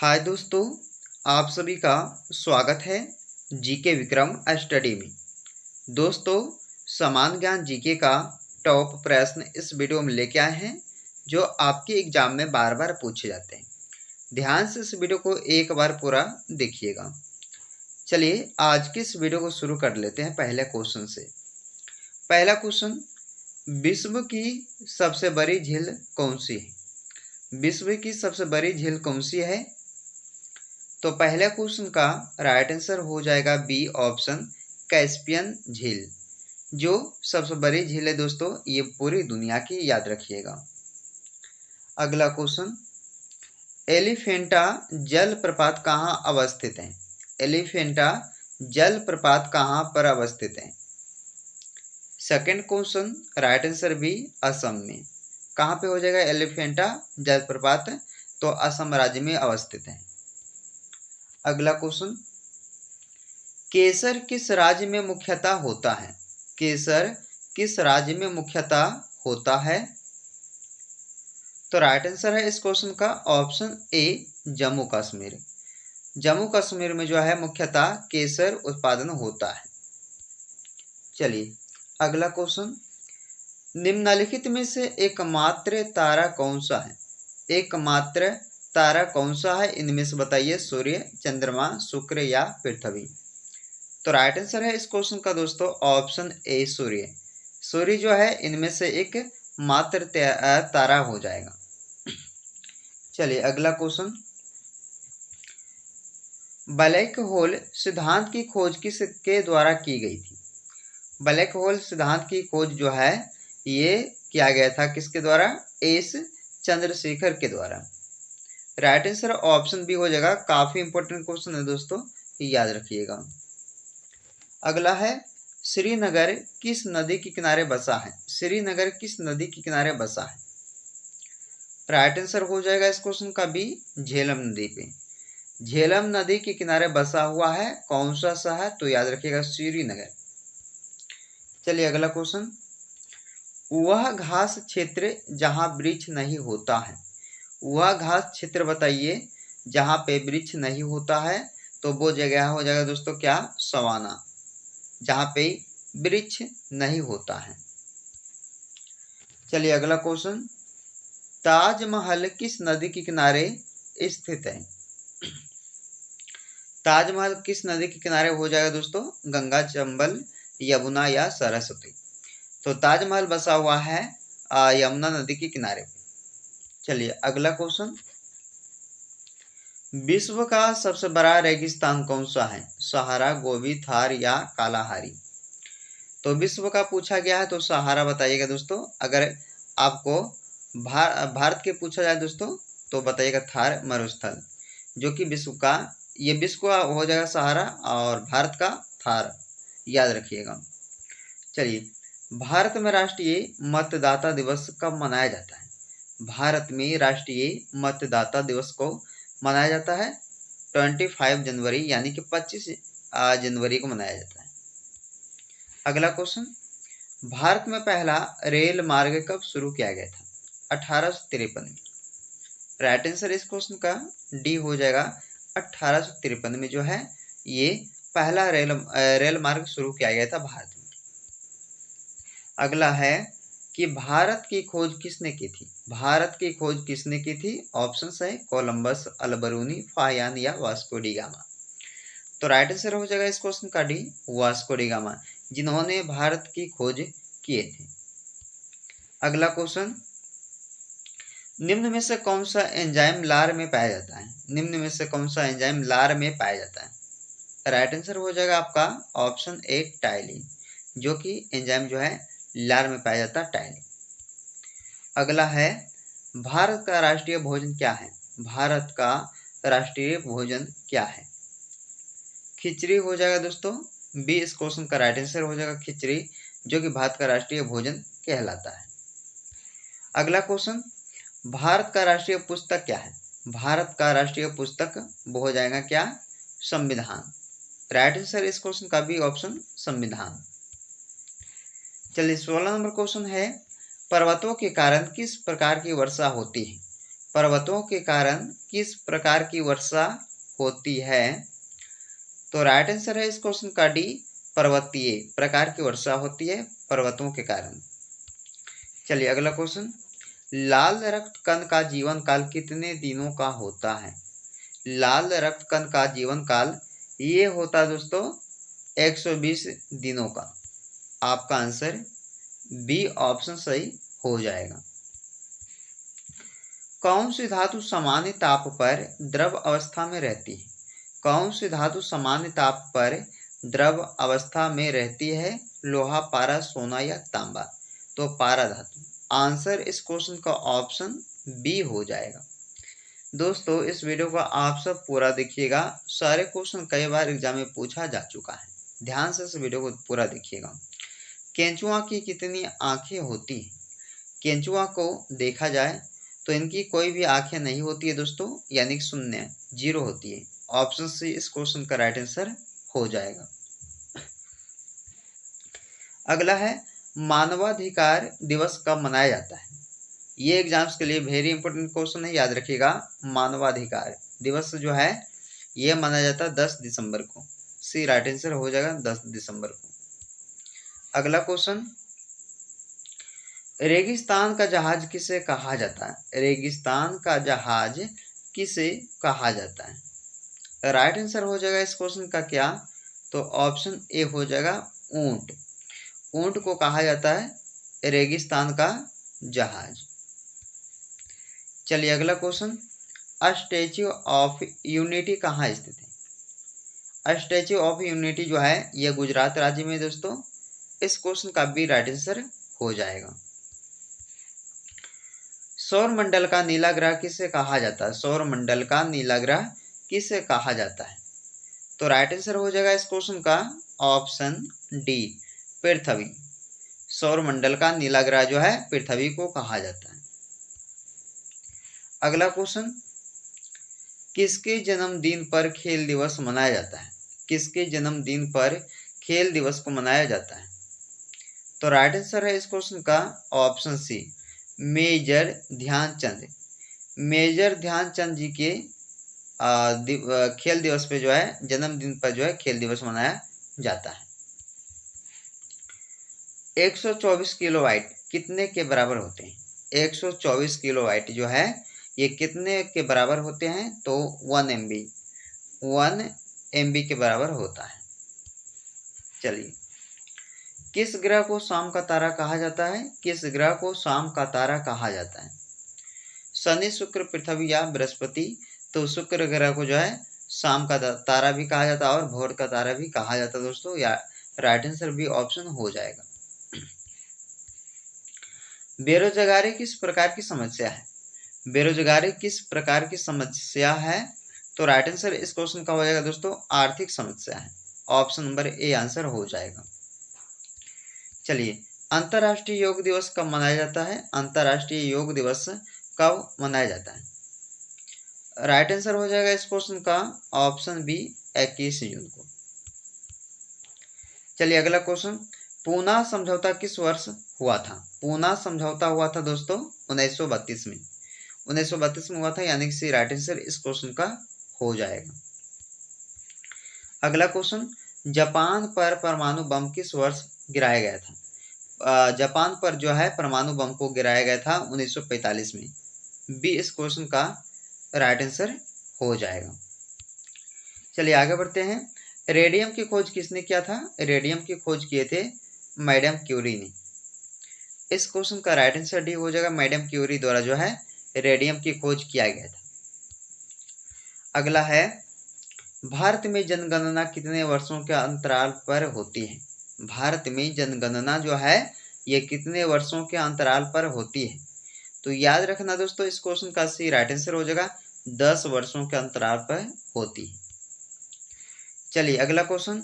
हाय दोस्तों, आप सभी का स्वागत है जीके विक्रम स्टडी में। दोस्तों, समान ज्ञान जीके का टॉप प्रश्न इस वीडियो में लेके आए हैं जो आपके एग्जाम में बार बार पूछे जाते हैं। ध्यान से इस वीडियो को एक बार पूरा देखिएगा। चलिए आज के इस वीडियो को शुरू कर लेते हैं पहले क्वेश्चन से। पहला क्वेश्चन, विश्व की सबसे बड़ी झील कौन सी है? विश्व की सबसे बड़ी झील कौन सी है? तो पहले क्वेश्चन का राइट आंसर हो जाएगा बी ऑप्शन, कैस्पियन झील। जो सबसे बड़ी झील है दोस्तों, ये पूरी दुनिया की, याद रखिएगा। अगला क्वेश्चन, एलिफेंटा जलप्रपात कहाँ अवस्थित है? एलिफेंटा जलप्रपात कहाँ पर अवस्थित है? Second question, right answer B, Assam में। कहाँ पे हो जाएगा एलिफेंटा जलप्रपात? तो असम राज्य में अवस्थित है। अगला क्वेश्चन, केसर किस राज्य में मुख्यतः होता है? केसर किस राज्य में मुख्यतः होता है? तो राइट आंसर है इस क्वेश्चन का ऑप्शन ए, जम्मू कश्मीर। जम्मू कश्मीर में जो है मुख्यतः केसर उत्पादन होता है। चलिए अगला क्वेश्चन, निम्नलिखित में से एकमात्र तारा कौन सा है? एकमात्र तारा कौन सा है? इनमें से बताइए, सूर्य, चंद्रमा, शुक्र या पृथ्वी। तो राइट आंसर है इस क्वेश्चन का दोस्तों ऑप्शन ए, सूर्य। सूर्य जो है इनमें से एक मात्र तारा हो जाएगा। चलिए अगला क्वेश्चन, ब्लैक होल सिद्धांत की खोज किसके द्वारा की गई थी? ब्लैक होल सिद्धांत की खोज जो है ये किया गया था किसके द्वारा? एस चंद्रशेखर के द्वारा। राइट आंसर ऑप्शन बी हो जाएगा। काफी इंपॉर्टेंट क्वेश्चन है दोस्तों, याद रखिएगा। अगला है, श्रीनगर किस नदी के किनारे बसा है? श्रीनगर किस नदी के किनारे बसा है? राइट आंसर हो जाएगा इस क्वेश्चन का बी, झेलम नदी पे। झेलम नदी के किनारे बसा हुआ है। कौन सा शहर? तो याद रखिएगा, श्रीनगर। चलिए अगला क्वेश्चन, वह घास क्षेत्र जहां वृक्ष नहीं होता है। वह घास क्षेत्र बताइए जहां पे वृक्ष नहीं होता है। तो वो जगह हो जाएगा दोस्तों क्या? सवाना, जहां पे वृक्ष नहीं होता है। चलिए अगला क्वेश्चन, ताजमहल किस नदी के किनारे स्थित है? ताजमहल किस नदी के किनारे हो जाएगा दोस्तों? गंगा, चंबल, यमुना या सरस्वती। तो ताजमहल बसा हुआ है यमुना नदी के किनारे। चलिए अगला क्वेश्चन, विश्व का सबसे बड़ा रेगिस्तान कौन सा है? सहारा, गोबी, थार या कालाहारी। तो विश्व का पूछा गया है तो सहारा बताइएगा दोस्तों। अगर आपको भारत के पूछा जाए दोस्तों तो बताइएगा थार मरुस्थल, जो कि विश्व का, ये विश्व का हो जाएगा सहारा और भारत का थार, याद रखिएगा। चलिए, भारत में राष्ट्रीय मतदाता दिवस कब मनाया जाता है? भारत में राष्ट्रीय मतदाता दिवस को मनाया जाता है 25 जनवरी, यानी कि 25 जनवरी को मनाया जाता है। अगला क्वेश्चन, भारत में पहला रेल मार्ग कब शुरू किया गया था? 1853 में। राइट आंसर इस क्वेश्चन का डी हो जाएगा। 1853 में जो है ये पहला रेल मार्ग शुरू किया गया था भारत में। अगला है कि भारत की खोज किसने की थी? भारत की खोज किसने की थी? ऑप्शन है कोलंबस, अल्बरूनी, फाहियान या वास्को डी गामा। तो राइट आंसर हो जाएगा इस क्वेश्चन का डी, वास्को डी गामा, जिन्होंने भारत की खोज किए थे। अगला क्वेश्चन, निम्न में से कौन सा एंजाइम लार में पाया जाता है? निम्न में से कौन सा एंजाइम लार में पाया जाता है? राइट आंसर हो जाएगा आपका ऑप्शन ए, टाइलिन, जो कि एंजाइम जो है लार में पाया जाता है, टाइलिन। अगला है, भारत का राष्ट्रीय भोजन क्या है? भारत का राष्ट्रीय भोजन क्या है? खिचड़ी हो जाएगा दोस्तों। बी इस क्वेश्चन का राइट आंसर हो जाएगा खिचड़ी, जो कि भारत का राष्ट्रीय भोजन कहलाता है। अगला क्वेश्चन, भारत का राष्ट्रीय पुस्तक क्या है? भारत का राष्ट्रीय पुस्तक वो हो जाएगा क्या? संविधान। राइट आंसर इस क्वेश्चन का भी ऑप्शन संविधान। चलिए 16 नंबर क्वेश्चन है, पर्वतों के कारण किस प्रकार की वर्षा होती है? पर्वतों के कारण किस प्रकार की वर्षा होती है? तो राइट आंसर है इस क्वेश्चन का डी, पर्वतीय प्रकार की वर्षा होती है पर्वतों के कारण। चलिए अगला क्वेश्चन, लाल रक्त कण का जीवन काल कितने दिनों का होता है? लाल रक्त कण का जीवन काल ये होता है दोस्तों 120 दिनों का। आपका आंसर बी ऑप्शन सही हो जाएगा। कौन सी धातु सामान्य ताप पर द्रव अवस्था में रहती है? कौन सी धातु सामान्य ताप पर द्रव अवस्था में रहती है? लोहा, पारा, सोना या तांबा? तो पारा धातु। आंसर इस क्वेश्चन का ऑप्शन बी हो जाएगा। दोस्तों इस वीडियो को आप सब पूरा देखिएगा, सारे क्वेश्चन कई बार एग्जाम में पूछा जा चुका है, ध्यान से इस वीडियो को पूरा देखिएगा। केंचुआ की कितनी आंखें होती हैं? केंचुआ को देखा जाए तो इनकी कोई भी आंखें नहीं होती है दोस्तों, यानी कि शून्य, जीरो होती है। ऑप्शन सी इस क्वेश्चन का राइट आंसर हो जाएगा। अगला है, मानवाधिकार दिवस कब मनाया जाता है? ये एग्जाम्स के लिए वेरी इंपॉर्टेंट क्वेश्चन है, याद रखिएगा। मानवाधिकार दिवस जो है ये मनाया जाता है 10 दिसंबर को। सी राइट आंसर हो जाएगा 10 दिसंबर को। अगला क्वेश्चन, रेगिस्तान का जहाज किसे कहा जाता है? रेगिस्तान का जहाज किसे कहा जाता है? राइट आंसर हो जाएगा इस क्वेश्चन का क्या? तो ऑप्शन ए हो जाएगा ऊंट। ऊंट को कहा जाता है रेगिस्तान का जहाज। चलिए अगला क्वेश्चन, स्टैच्यू ऑफ यूनिटी कहाँ स्थित है? स्टैच्यू ऑफ यूनिटी जो है ये गुजरात राज्य में दोस्तों। इस क्वेश्चन का भी राइट आंसर हो जाएगा। सौर मंडल का नीला ग्रह किसे कहा जाता है? सौर मंडल का नीला ग्रह किसे कहा जाता है? तो राइट आंसर हो जाएगा इस क्वेश्चन का ऑप्शन डी, पृथ्वी। सौर मंडल का नीला ग्रह जो है पृथ्वी को कहा जाता है। अगला क्वेश्चन, किसके जन्मदिन पर खेल दिवस मनाया जाता है? किसके जन्मदिन पर खेल दिवस को मनाया जाता है? तो राइट आंसर है इस क्वेश्चन का option C, major Dhyanchand. Major Dhyanchand ji के खेल दिवस पे जो है, जन्मदिन पर जो है खेल दिवस मनाया जाता है। 124 किलोवाट कितने के बराबर होते हैं? 124 किलोवाट जो है ये कितने के बराबर होते हैं? तो 1 MB के बराबर होता है। चलिए, किस ग्रह को शाम का तारा कहा जाता है? किस ग्रह को शाम का तारा कहा जाता है? शनि, शुक्र, पृथ्वी या बृहस्पति? तो शुक्र ग्रह को जो है शाम का तारा भी कहा जाता है और भोर का तारा भी कहा जाता है दोस्तों, या राइट आंसर भी ऑप्शन हो जाएगा। बेरोजगारी किस प्रकार की समस्या है? बेरोजगारी किस प्रकार की समस्या है? तो राइट आंसर इस क्वेश्चन का हो जाएगा दोस्तों आर्थिक समस्या है। ऑप्शन नंबर ए आंसर हो जाएगा। चलिए, अंतर्राष्ट्रीय योग दिवस कब मनाया जाता है? अंतर्राष्ट्रीय योग दिवस कब मनाया जाता है? राइट आंसर हो जाएगा इस क्वेश्चन का ऑप्शन बी, 21 जून को। चलिए अगला क्वेश्चन, पूना समझौता किस वर्ष हुआ था? पूना समझौता हुआ था दोस्तों 1932 में। 1932 में हुआ था, यानी कि सी राइट आंसर इस क्वेश्चन का हो जाएगा। अगला क्वेश्चन, जापान पर परमाणु बम किस वर्ष गिराया गया था? जापान पर जो है परमाणु बम को गिराया गया था 1945 में। बी इस क्वेश्चन का राइट आंसर हो जाएगा। चलिए आगे बढ़ते हैं। रेडियम की खोज किसने किया था? रेडियम की खोज किए थे मैडम क्यूरी ने। इस क्वेश्चन का राइट आंसर डी हो जाएगा, मैडम क्यूरी द्वारा जो है रेडियम की खोज किया गया था। अगला है, भारत में जनगणना कितने वर्षों के अंतराल पर होती है? भारत में जनगणना जो है ये कितने वर्षों के अंतराल पर होती है? तो याद रखना दोस्तों इस क्वेश्चन का सी राइट आंसर हो जाएगा 10 वर्षों के अंतराल पर होती है। चलिए अगला क्वेश्चन,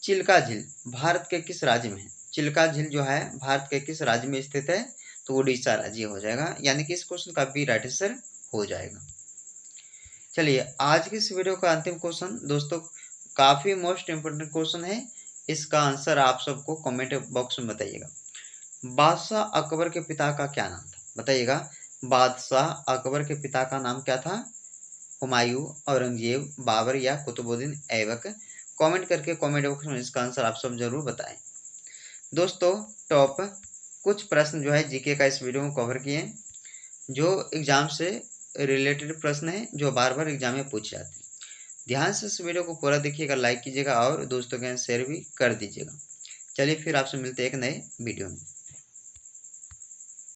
चिल्का झील भारत के किस राज्य में है? चिल्का झील जो है भारत के किस राज्य में स्थित है? तो उड़ीसा राज्य हो जाएगा, यानी कि इस क्वेश्चन का भी राइट आंसर हो जाएगा। चलिए आज की इस वीडियो का अंतिम क्वेश्चन दोस्तों काफी मोस्ट इम्पोर्टेंट क्वेश्चन है, इसका आंसर आप सबको कमेंट बॉक्स में बताइएगा। बादशाह अकबर के पिता का क्या नाम था? बताइएगा, बादशाह अकबर के पिता का नाम क्या था? हुमायूं, औरंगजेब, बाबर या कुतुबुद्दीन ऐबक? कमेंट करके कमेंट बॉक्स में इसका आंसर आप सब जरूर बताएं। दोस्तों, टॉप कुछ प्रश्न जो है जीके का इस वीडियो में कवर किए हैं, जो एग्जाम से रिलेटेड प्रश्न है, जो बार बार एग्जाम में पूछे जाते हैं। ध्यान से इस वीडियो को पूरा देखिएगा, लाइक कीजिएगा और दोस्तों के साथ शेयर भी कर दीजिएगा। चलिए फिर आपसे मिलते हैं एक नए वीडियो में।